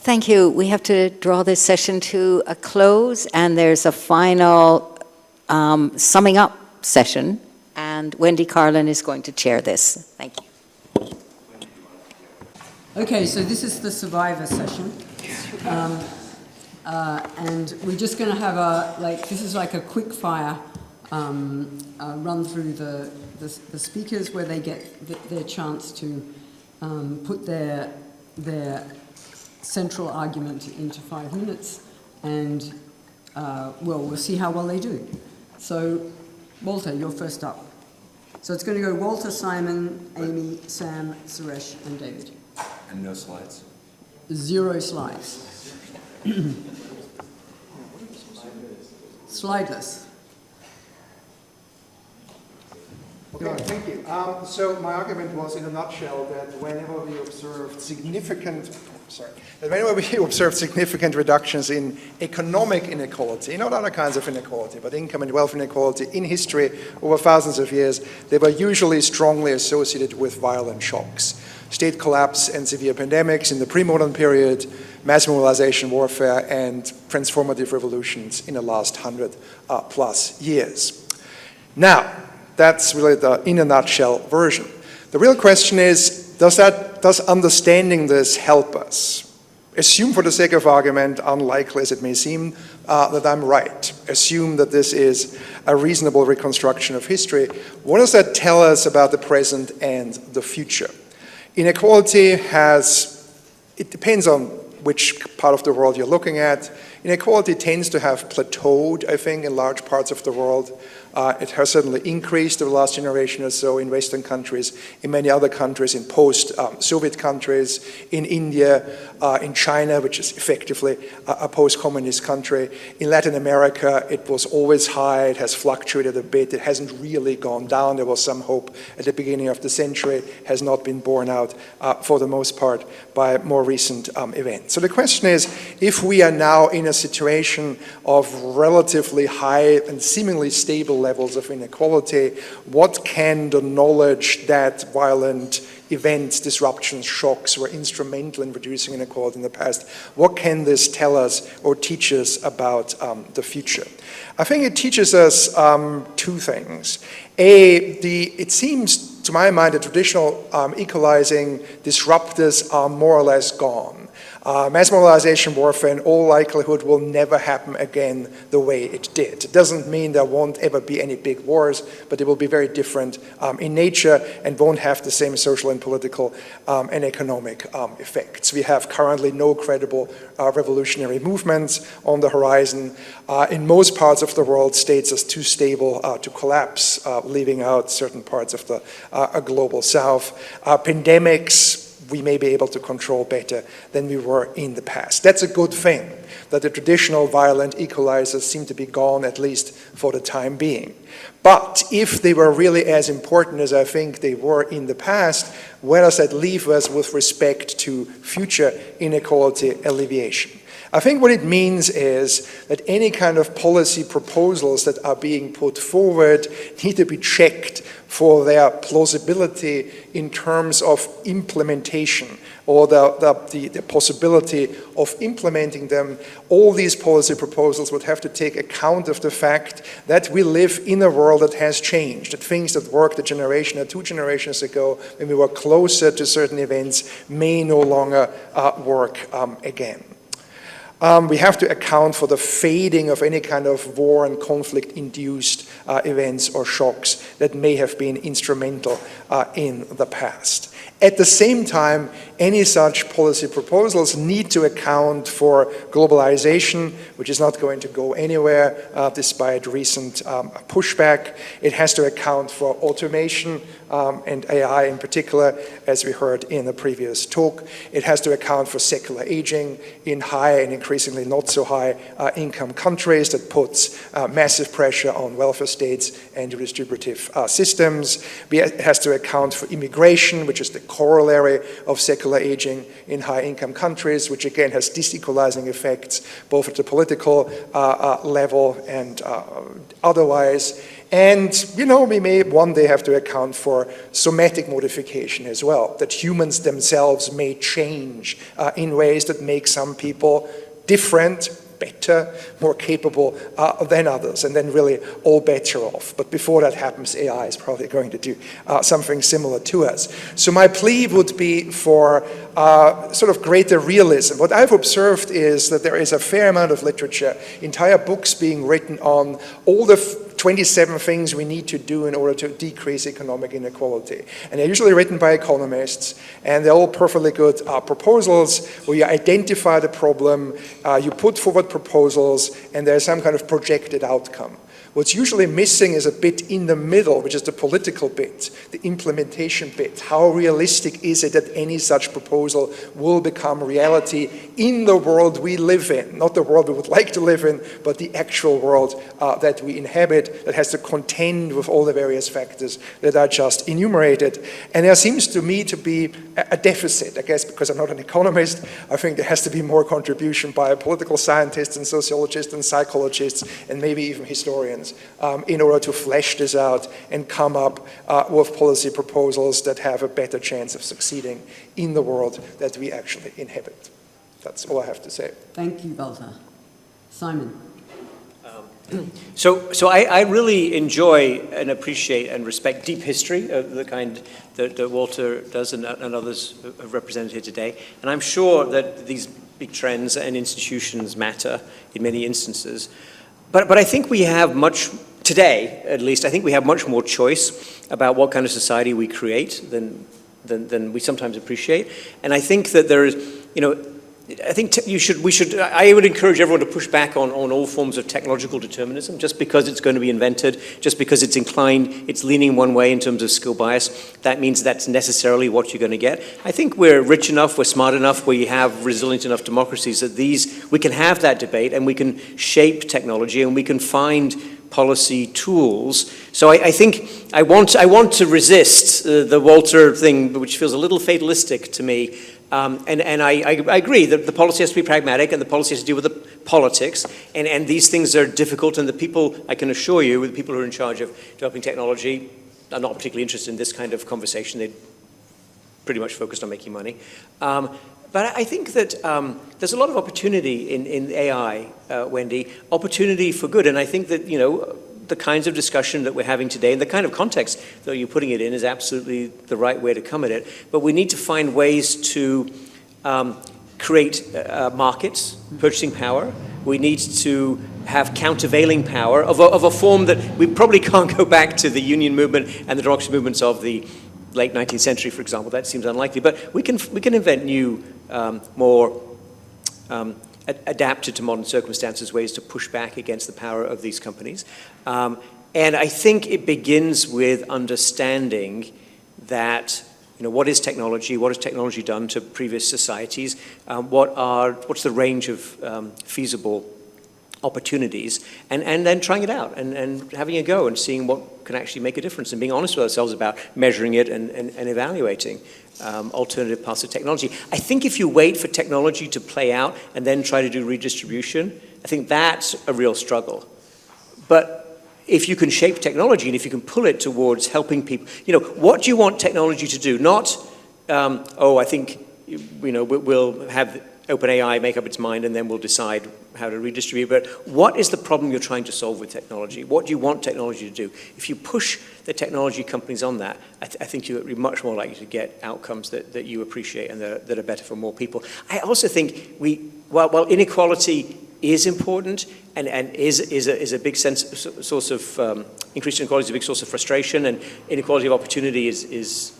Thank you. We have to draw this session to a close, and there's a final summing up session, and Wendy Carlin is going to chair this. Thank you. Okay, so this is the survivor session. And we're just going to have this is like a quick fire run through the speakers where they get their chance to put their central argument into 5 minutes, and we'll see how well they do. So, Walter, you're first up. So it's going to go Walter, Simon, Amy, Sam, Suresh, and David. And no slides? 0 slides. Slideless. Okay, thank you. So my argument was, in a nutshell, that whenever we observed significant reductions in economic inequality, not other kinds of inequality, but income and wealth inequality in history over thousands of years, they were usually strongly associated with violent shocks. State collapse and severe pandemics in the pre-modern period, mass mobilization warfare, and transformative revolutions in the last 100 plus years. Now, that's really the in a nutshell version. The real question is, does understanding this help us? Assume, for the sake of argument, unlikely as it may seem, that I'm right. Assume that this is a reasonable reconstruction of history. What does that tell us about the present and the future? Inequality it depends on which part of the world you're looking at. Inequality tends to have plateaued, I think, in large parts of the world. It has certainly increased over the last generation or so in Western countries, in many other countries, in post-Soviet countries, in India, in China, which is effectively a post-communist country. In Latin America, it was always high. It has fluctuated a bit. It hasn't really gone down. There was some hope at the beginning of the century, has not been borne out for the most part by more recent events. So the question is, if we are now in a situation of relatively high and seemingly stable levels of inequality, what can the knowledge that violent events, disruptions, shocks were instrumental in reducing inequality in the past, what can this tell us or teach us about the future? I think it teaches us two things. It seems, to my mind, the traditional equalizing disruptors are more or less gone. Mass mobilization warfare in all likelihood will never happen again the way it did. It doesn't mean there won't ever be any big wars, but they will be very different in nature and won't have the same social and political and economic effects. We have currently no credible revolutionary movements on the horizon. In most parts of the world, states are too stable to collapse, leaving out certain parts of the global south. Pandemics, we may be able to control better than we were in the past. That's a good thing, that the traditional violent equalizers seem to be gone, at least for the time being. But if they were really as important as I think they were in the past, where does that leave us with respect to future inequality alleviation? I think what it means is that any kind of policy proposals that are being put forward need to be checked for their plausibility in terms of implementation or the possibility of implementing them. All these policy proposals would have to take account of the fact that we live in a world that has changed, that things that worked a generation or 2 generations ago when we were closer to certain events may no longer work again. We have to account for the fading of any kind of war and conflict-induced events or shocks that may have been instrumental in the past. At the same time, any such policy proposals need to account for globalization, which is not going to go anywhere despite recent pushback. It has to account for automation and AI in particular, as we heard in the previous talk. It has to account for secular aging in high and increasingly not so high income countries that puts massive pressure on welfare states and redistributive systems. It has to account for immigration, which is the corollary of secular aging in high-income countries, which again has disequalizing effects both at the political level and otherwise. And, you know, we may one day have to account for somatic modification as well, that humans themselves may change in ways that make some people different, better, more capable than others, and then really all bets are off. But before that happens, AI is probably going to do something similar to us. So my plea would be for sort of greater realism. What I've observed is that there is a fair amount of literature, entire books being written on all the 27 things we need to do in order to decrease economic inequality. And they're usually written by economists, and they're all perfectly good proposals where you identify the problem, you put forward proposals, and there's some kind of projected outcome. What's usually missing is a bit in the middle, which is the political bit, the implementation bit. How realistic is it that any such proposal will become reality in the world we live in? Not the world we would like to live in, but the actual world that we inhabit that has to contend with all the various factors that I just enumerated. And there seems to me to be a deficit, I guess, because I'm not an economist. I think there has to be more contribution by political scientists and sociologists and psychologists and maybe even historians in order to flesh this out and come up with policy proposals that have a better chance of succeeding in the world that we actually inhabit. That's all I have to say. Thank you, Walter. Simon. So I really enjoy and appreciate and respect deep history of the kind that Walter does and others have represented here today. And I'm sure that these big trends and institutions matter in many instances. But I think we have much, today at least, I think we have much more choice about what kind of society we create than we sometimes appreciate. And I think that there is, you know, I think I would encourage everyone to push back on all forms of technological determinism. Just because it's going to be invented, just because it's leaning one way in terms of skill bias, that means that's necessarily what you're going to get. I think we're rich enough, we're smart enough, we have resilient enough democracies that we can have that debate and we can shape technology and we can find policy tools. So I think I want to resist the Walter thing, which feels a little fatalistic to me. And I agree that the policy has to be pragmatic and the policy has to do with the politics. And these things are difficult, and the people, I can assure you, the people who are in charge of developing technology are not particularly interested in this kind of conversation. They're pretty much focused on making money. But I think that there's a lot of opportunity in AI, Wendy, opportunity for good. And I think that, you know, the kinds of discussion that we're having today and the kind of context that you're putting it in is absolutely the right way to come at it. But we need to find ways to create markets, purchasing power. We need to have countervailing power of a form that we probably can't go back to the union movement and the democracy movements of the late 19th century, for example. That seems unlikely. But we can invent new, more adapted to modern circumstances ways to push back against the power of these companies. And I think it begins with understanding that, you know, what is technology? What has technology done to previous societies? What's the range of feasible opportunities, and then trying it out and having a go and seeing what can actually make a difference and being honest with ourselves about measuring it and evaluating alternative paths of technology. I think if you wait for technology to play out and then try to do redistribution, I think that's a real struggle. But if you can shape technology and if you can pull it towards helping people, you know, what do you want technology to do? Not, I think, you know, we'll have OpenAI make up its mind and then we'll decide how to redistribute. But what is the problem you're trying to solve with technology? What do you want technology to do? If you push the technology companies on that, I think you're much more likely to get outcomes that you appreciate and that are better for more people. I also think while inequality is important and is a big source of increased inequality is a big source of frustration, and inequality of opportunity is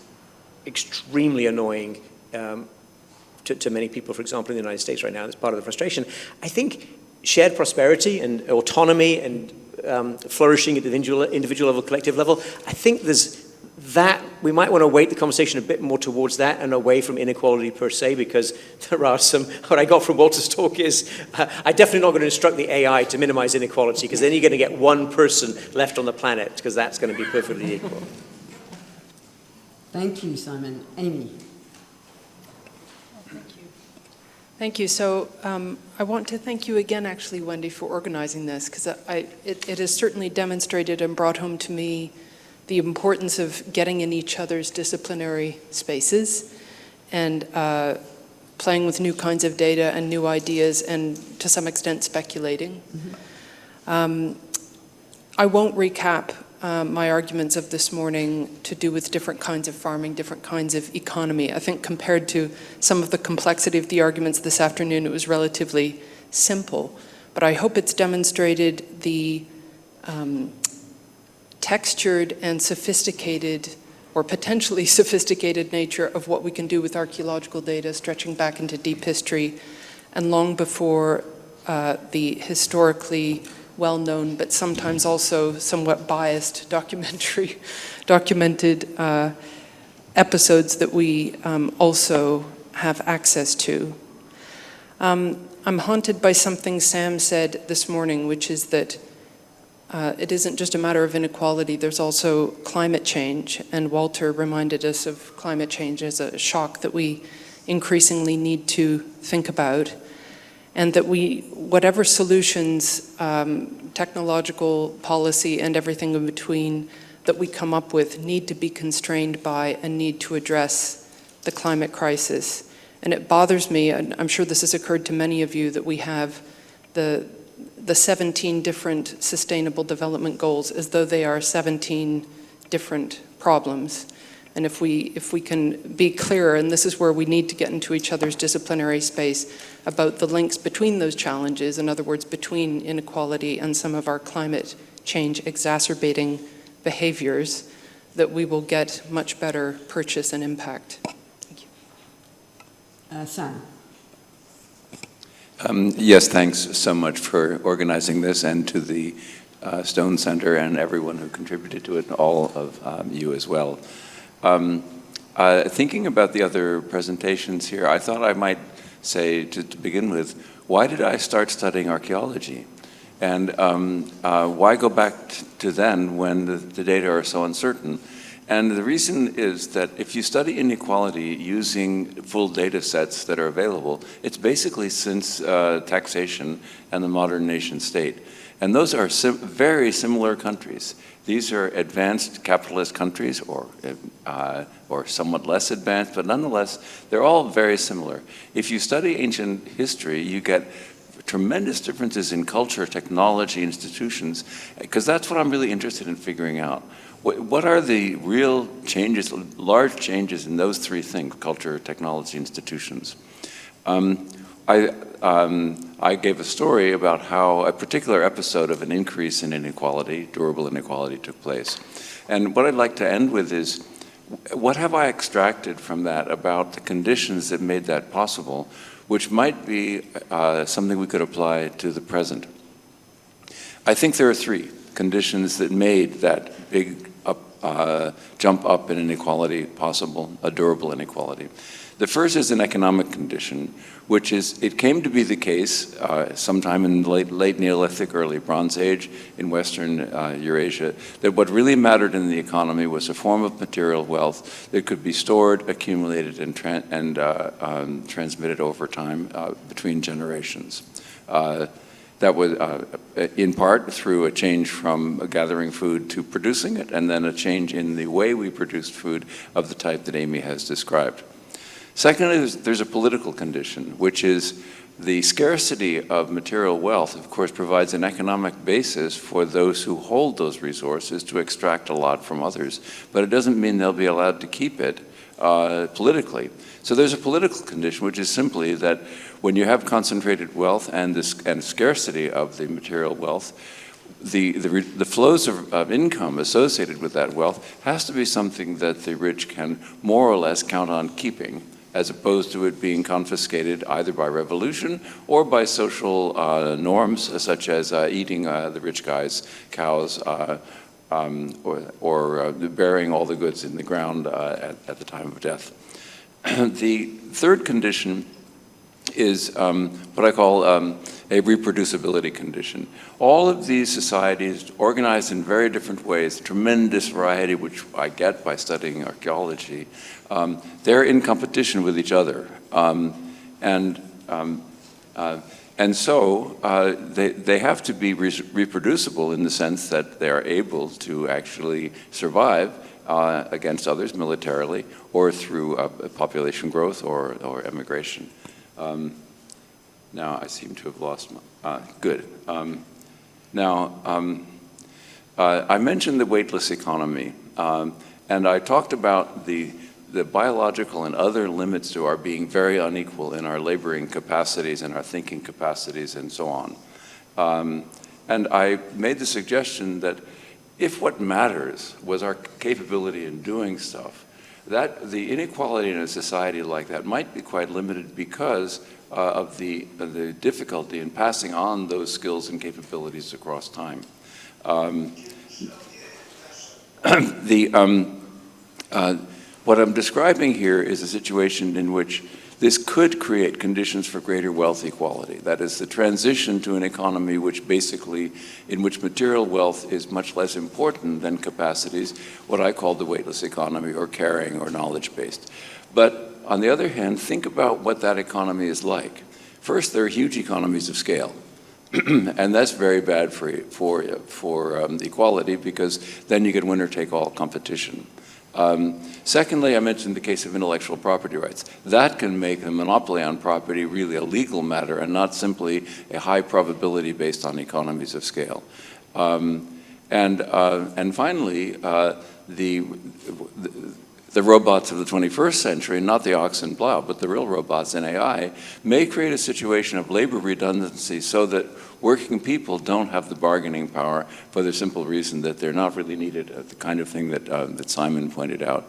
extremely annoying to many people, for example, in the United States right now. That's part of the frustration. I think shared prosperity and autonomy and flourishing at the individual level, collective level, I think there's that. We might want to weight the conversation a bit more towards that and away from inequality per se, because there are what I got from Walter's talk is, I'm definitely not going to instruct the AI to minimize inequality, because then you're going to get one person left on the planet, because that's going to be perfectly equal. Thank you, Simon. Amy. Thank you. So I want to thank you again, actually, Wendy, for organizing this, because it has certainly demonstrated and brought home to me the importance of getting in each other's disciplinary spaces and playing with new kinds of data and new ideas and, to some extent, speculating. Mm-hmm. I won't recap my arguments of this morning to do with different kinds of farming, different kinds of economy. I think compared to some of the complexity of the arguments this afternoon, it was relatively simple. But I hope it's demonstrated the textured and sophisticated, or potentially sophisticated nature of what we can do with archaeological data, stretching back into deep history and long before the historically well-known, but sometimes also somewhat biased documented episodes that we also have access to. I'm haunted by something Sam said this morning, which is that it isn't just a matter of inequality, there's also climate change, and Walter reminded us of climate change as a shock that we increasingly need to think about. And that whatever solutions, technological policy and everything in between that we come up with need to be constrained by and need to address the climate crisis. And it bothers me, and I'm sure this has occurred to many of you, that we have the 17 different sustainable development goals as though they are 17 different problems. And if we can be clearer, and this is where we need to get into each other's disciplinary space, about the links between those challenges, in other words, between inequality and some of our climate change exacerbating behaviors, that we will get much better purchase and impact. Thank you. Sam. Yes, thanks so much for organizing this, and to the Stone Center and everyone who contributed to it, and all of you as well. Thinking about the other presentations here, I thought I might say, to begin with, why did I start studying archaeology? And why go back to then when the data are so uncertain? And the reason is that if you study inequality using full data sets that are available, it's basically since taxation and the modern nation state. And those are very similar countries. These are advanced capitalist countries, or somewhat less advanced, but nonetheless, they're all very similar. If you study ancient history, you get tremendous differences in culture, technology, institutions, because that's what I'm really interested in figuring out. What are the real changes, large changes in those three things, culture, technology, institutions? I gave a story about how a particular episode of an increase in inequality, durable inequality, took place. And what I'd like to end with is, what have I extracted from that about the conditions that made that possible, which might be something we could apply to the present? I think there are three conditions that made that big jump up in inequality possible, a durable inequality. The first is an economic condition, which is, it came to be the case sometime in the late Neolithic, early Bronze Age in Western Eurasia, that what really mattered in the economy was a form of material wealth that could be stored, accumulated, and transmitted over time between generations. That was in part through a change from gathering food to producing it, and then a change in the way we produced food of the type that Amy has described. Secondly, there's a political condition, which is the scarcity of material wealth, of course, provides an economic basis for those who hold those resources to extract a lot from others, but it doesn't mean they'll be allowed to keep it politically. So there's a political condition, which is simply that when you have concentrated wealth and scarcity of the material wealth, the flows of income associated with that wealth has to be something that the rich can more or less count on keeping, as opposed to it being confiscated either by revolution or by social norms, such as eating the rich guy's cows or burying all the goods in the ground at the time of death. The third condition is what I call a reproducibility condition. All of these societies, organized in very different ways, tremendous variety, which I get by studying archaeology, they're in competition with each other. And so they have to be reproducible in the sense that they are able to actually survive against others militarily or through population growth or emigration. Now I seem to have lost my, good. I mentioned the weightless economy, and I talked about the biological and other limits to our being very unequal in our laboring capacities and our thinking capacities and so on. And I made the suggestion that if what matters was our capability in doing stuff, that the inequality in a society like that might be quite limited because of the difficulty in passing on those skills and capabilities across time. What I'm describing here is a situation in which this could create conditions for greater wealth equality. That is, the transition to an economy in which material wealth is much less important than capacities, what I call the weightless economy, or caring or knowledge-based. But on the other hand, think about what that economy is like. First, there are huge economies of scale. And that's very bad for equality, because then you get winner-take-all competition. Secondly, I mentioned the case of intellectual property rights. That can make a monopoly on property really a legal matter and not simply a high probability based on economies of scale. And finally, the robots of the 21st century, not the ox and plow, but the real robots in AI, may create a situation of labor redundancy so that working people don't have the bargaining power for the simple reason that they're not really needed, the kind of thing that Simon pointed out.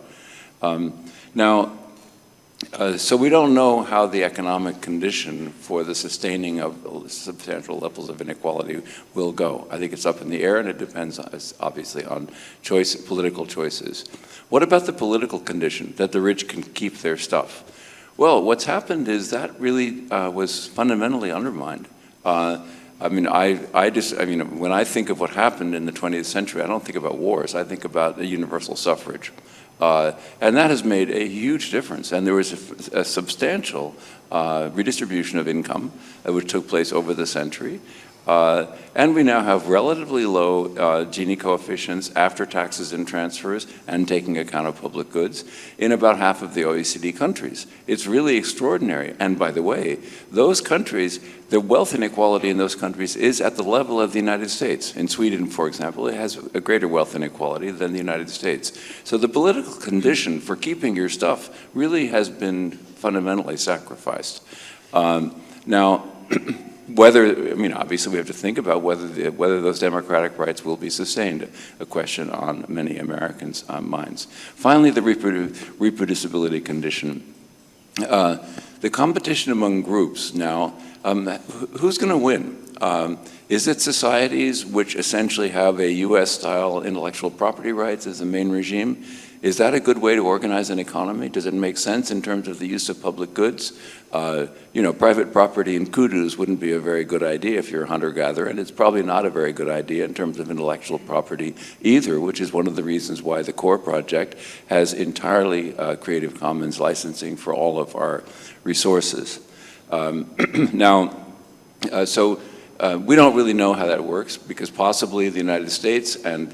So we don't know how the economic condition for the sustaining of substantial levels of inequality will go. I think it's up in the air, and it depends, obviously, on political choices. What about the political condition, that the rich can keep their stuff? Well, what's happened is that really was fundamentally undermined. When I think of what happened in the 20th century, I don't think about wars. I think about the universal suffrage. And that has made a huge difference. And there was a substantial redistribution of income which took place over the century. And we now have relatively low Gini coefficients after taxes and transfers and taking account of public goods in about half of the OECD countries. It's really extraordinary. And by the way, those countries, the wealth inequality in those countries is at the level of the United States. In Sweden, for example, it has a greater wealth inequality than the United States. So the political condition for keeping your stuff really has been fundamentally sacrificed. Obviously we have to think about whether those democratic rights will be sustained, a question on many Americans' minds. Finally, the reproducibility condition. The competition among groups now, who's going to win? Is it societies which essentially have a US-style intellectual property rights as the main regime? Is that a good way to organize an economy? Does it make sense in terms of the use of public goods? Private property in kudus wouldn't be a very good idea if you're a hunter-gatherer, and it's probably not a very good idea in terms of intellectual property either, which is one of the reasons why the CORE project has entirely Creative Commons licensing for all of our resources. We don't really know how that works, because possibly the United States and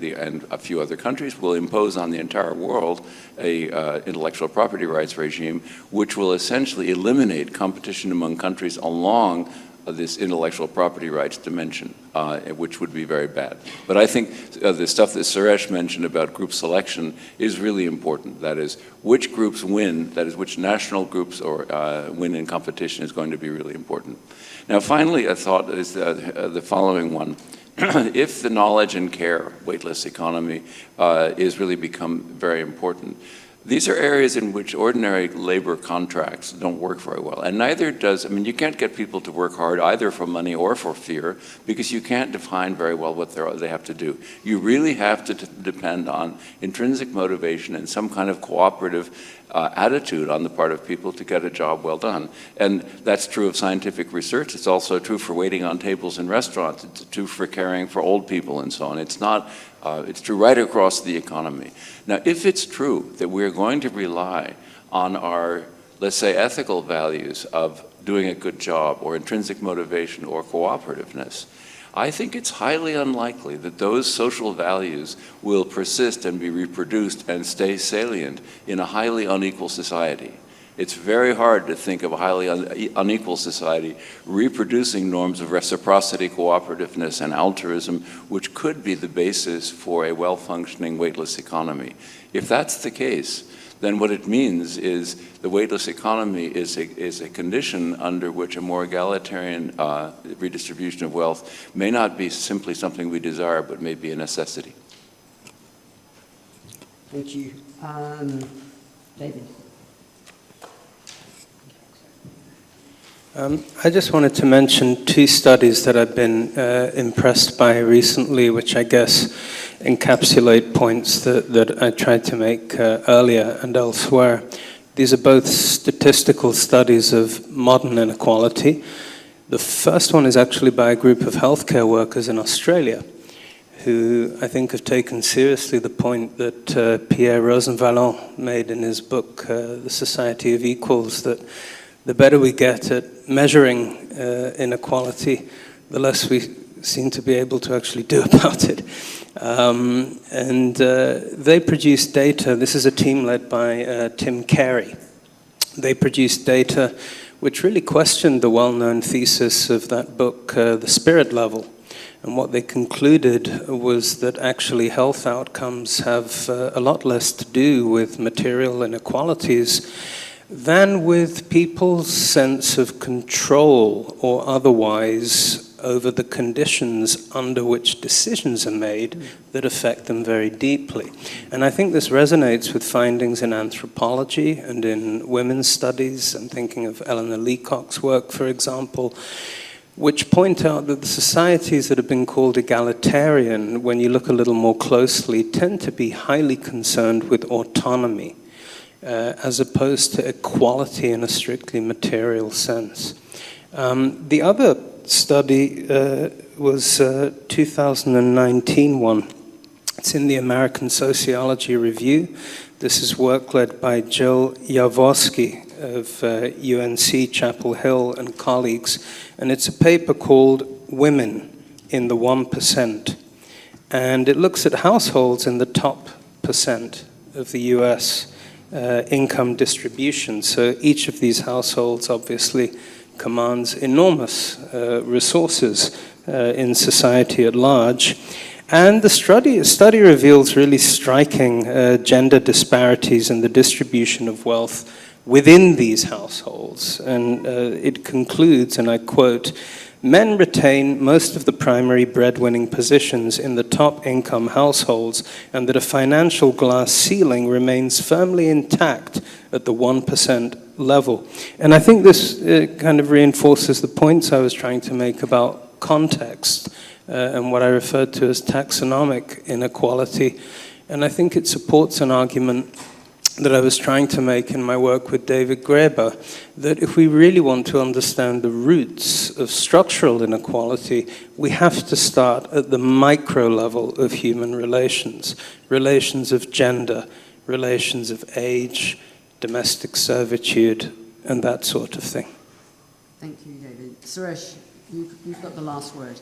a few other countries will impose on the entire world a intellectual property rights regime, which will essentially eliminate competition among countries along this intellectual property rights dimension, which would be very bad. But I think the stuff that Suresh mentioned about group selection is really important. That is, which groups win, that is, which national groups win in competition is going to be really important. Now, finally, a thought is the following one. If the knowledge and care weightless economy is really become very important, These are areas in which ordinary labor contracts don't work very well. And neither does, I mean, you can't get people to work hard either for money or for fear, because you can't define very well what they have to do. You really have to depend on intrinsic motivation and some kind of cooperative attitude on the part of people to get a job well done. And that's true of scientific research. It's also true for waiting on tables in restaurants. It's true for caring for old people and so on. It's not, it's true right across the economy. Now, if it's true that we're going to rely on our, let's say, ethical values of doing a good job or intrinsic motivation or cooperativeness, I think it's highly unlikely that those social values will persist and be reproduced and stay salient in a highly unequal society. It's very hard to think of a highly unequal society reproducing norms of reciprocity, cooperativeness, and altruism, which could be the basis for a well-functioning weightless economy. If that's the case, then what it means is the weightless economy is a condition under which a more egalitarian redistribution of wealth may not be simply something we desire, but may be a necessity. Thank you. David. I just wanted to mention two studies that I've been impressed by recently, which I guess encapsulate points that I tried to make earlier and elsewhere. These are both statistical studies of modern inequality. The first one is actually by a group of healthcare workers in Australia, who I think have taken seriously the point that Pierre Rosanvallon made in his book, The Society of Equals, that the better we get at measuring inequality, the less we seem to be able to actually do about it. They produced data. This is a team led by Tim Carey. They produced data which really questioned the well-known thesis of that book, The Spirit Level. And what they concluded was that actually health outcomes have a lot less to do with material inequalities than with people's sense of control or otherwise over the conditions under which decisions are made that affect them very deeply. And I think this resonates with findings in anthropology and in women's studies. I'm thinking of Eleanor Leacock's work, for example, which point out that the societies that have been called egalitarian, when you look a little more closely, tend to be highly concerned with autonomy, as opposed to equality in a strictly material sense. The other study was 2019 one. It's in the American Sociology Review. This is work led by Jill Jaworski of UNC Chapel Hill and colleagues, and it's a paper called Women in the 1%. And it looks at households in the top percent of the US income distribution. So each of these households obviously commands enormous resources in society at large. And the study reveals really striking gender disparities in the distribution of wealth within these households. And it concludes, and I quote, "Men retain most of the primary breadwinning positions in the top income households, and that a financial glass ceiling remains firmly intact at the 1% level." And I think this kind of reinforces the points I was trying to make about context and what I referred to as taxonomic inequality. And I think it supports an argument that I was trying to make in my work with David Graeber, that if we really want to understand the roots of structural inequality, we have to start at the micro level of human relations, relations of gender, relations of age, domestic servitude, and that sort of thing. Thank you, David. Suresh, you've got the last word.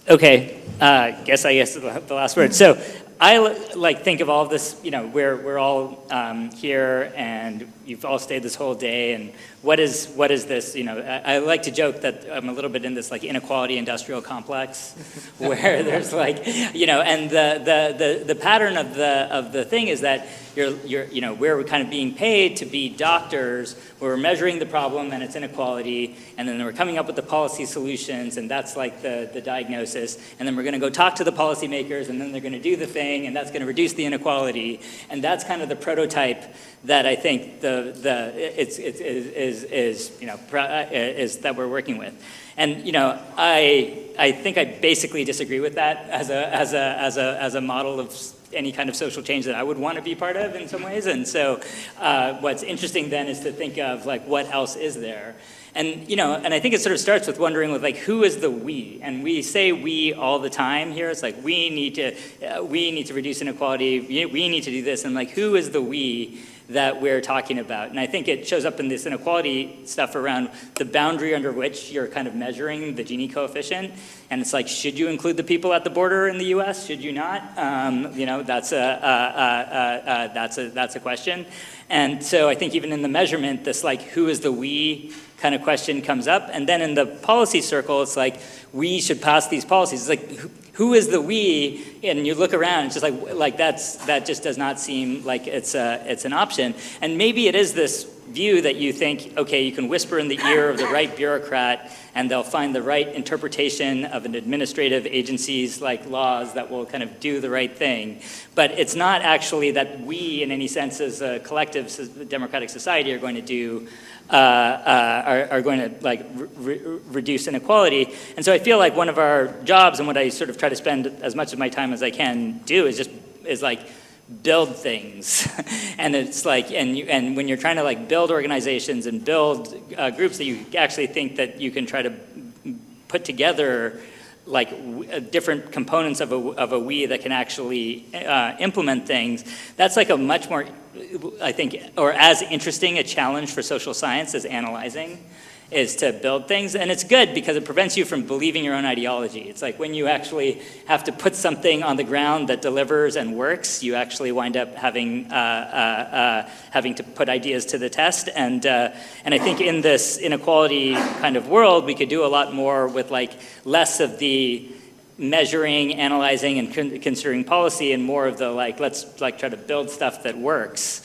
Okay, guess the last word. So I think of all of this, we're all here and you've all stayed this whole day, and what is this, I like to joke that I'm a little bit in this inequality industrial complex where there's and the pattern of the thing is that we're kind of being paid to be doctors, we're measuring the problem and its inequality, and then we're coming up with the policy solutions, and that's the diagnosis, and then we're going to go talk to the policymakers, and then they're going to do the thing, thing, and that's going to reduce the inequality. And that's kind of the prototype that I think is that we're working with. And I think I basically disagree with that as a model of any kind of social change that I would want to be part of in some ways. And so what's interesting then is to think of like what else is there. And and I think it sort of starts with wondering with like who is the we? And we say we all the time here. It's like we need to reduce inequality. We need to do this. And like who is the we that we're talking about? And I think it shows up in this inequality stuff around the boundary under which you're kind of measuring the Gini coefficient. And it's like, should you include the people at the border in the U.S.? Should you not? That's a question. And so I think even in the measurement, this like who is the we kind of question comes up. And then in the policy circle, it's like we should pass these policies. It's like who is the we? And you look around, it's just like that just does not seem like it's an option. And maybe it is this view that you think, okay, you can whisper in the ear of the right bureaucrat and they'll find the right interpretation of an administrative agency's like laws that will kind of do the right thing. But it's not actually that we, in any sense, as a collective democratic society, are going to do are going to like reduce inequality. And so I feel like one of our jobs and what I sort of try to spend as much of my time as I can do is like build things. And it's like, and when you're trying to like build organizations and build groups that you actually think that you can try to put together like different components of a we that can actually implement things, that's like a much more, I think, or as interesting a challenge for social science as analyzing, is to build things. And it's good because it prevents you from believing your own ideology. It's like when you actually have to put something on the ground that delivers and works, you actually wind up having to put ideas to the test. And I think in this inequality kind of world, we could do a lot more with like less of the measuring, analyzing, and considering policy, and more of the like, let's like try to build stuff that works.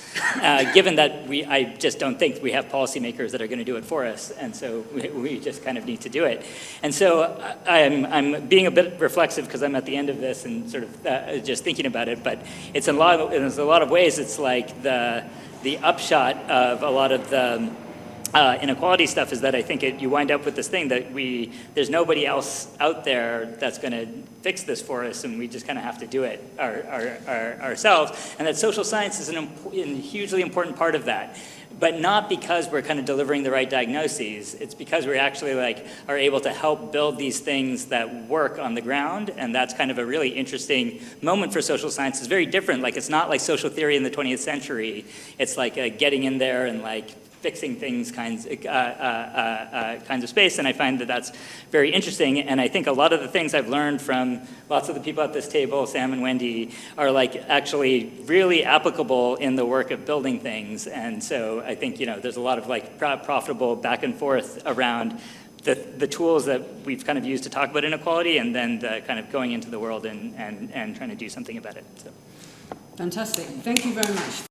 Given that I just don't think we have policymakers that are going to do it for us, and so we just kind of need to do it. And so I'm being a bit reflexive because I'm at the end of this and sort of just thinking about it. But there's a lot of ways it's like the upshot of a lot of the inequality stuff is that I think you wind up with this thing that there's nobody else out there that's going to fix this for us, and we just kind of have to do it ourselves. And that social science is a hugely important part of that, but not because we're kind of delivering the right diagnoses. It's because we actually like are able to help build these things that work on the ground, and that's kind of a really interesting moment for social science. It's very different. Like it's not like social theory in the 20th century. It's like getting in there and like fixing things kinds of space, and I find that that's very interesting. And I think a lot of the things I've learned from lots of the people at this table, Sam and Wendy, are like actually really applicable in the work of building things. And so I think there's a lot of like profitable back and forth around the tools that we've kind of used to talk about inequality, and then the kind of going into the world and trying to do something about it. So. Fantastic. Thank you very much.